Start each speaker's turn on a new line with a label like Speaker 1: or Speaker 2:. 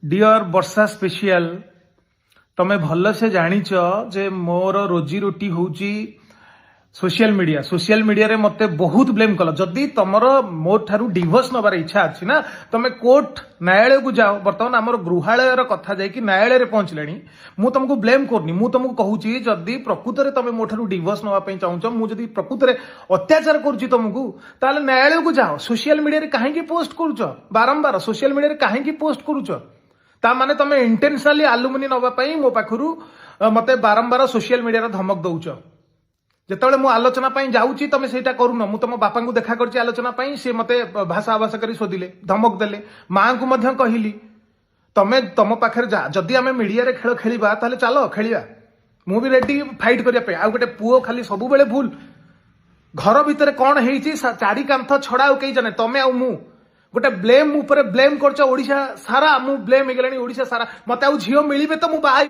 Speaker 1: dear वर्षा special तमे भल से जानिच जे मोर रोजी रोटी होची सोशल मीडिया रे मते बहुत ब्लेम कल जदि तमर मोर ठारू डिवोर्स नबार इच्छा अच्छी ना तमे कोर्ट न्यायालय को जाओ बर्तमान आमर गृहालय कथा जाकि न्यायालय रे पहुंचले मु तुमको ब्लेम करनी मु तुमको कहूची जदि प्रकृत रे तमे मो ठारू डिवोर्स नवा पई चाहूछ मु जदि प्रकृत रे अत्याचार करूची तुमको ताले न्यायालय को जाओ सोशल मीडिया रे काहे की पोस्ट करूछ बारंबार सोशल मीडिया रे काहे की पोस्ट करूछ ता माने तमे इंटेंशनली आलुमिनी नवा पई मो पाखरु मते बारंबार सोशल मीडिया रे धमक दउछ जेतेबेले मु आलोचना पई जाउची तमे सेटा करून मु तम बापा को देखा करची आलोचना पई से मते भाषा आवास करी शोधिले धमक देले मां को मध्य कहिली तमे तम पाखरे जा जदि आमे मीडिया रे खेल खेलिबा ताले चलो खेलिबा मु भी रेडी फाइट करिया पे आ गोटे पुओ खाली सब बेले भूल घर भितर कौन हेइची चारि कांथ छडा कई जाने तमे आ मु गोटे ब्लेम ऊपर ब्लेम करछ ओडिशा सारा मु ब्लेम हेगलानी ओडिशा सारा मते आ झियो मिलिबे तो मु बाहा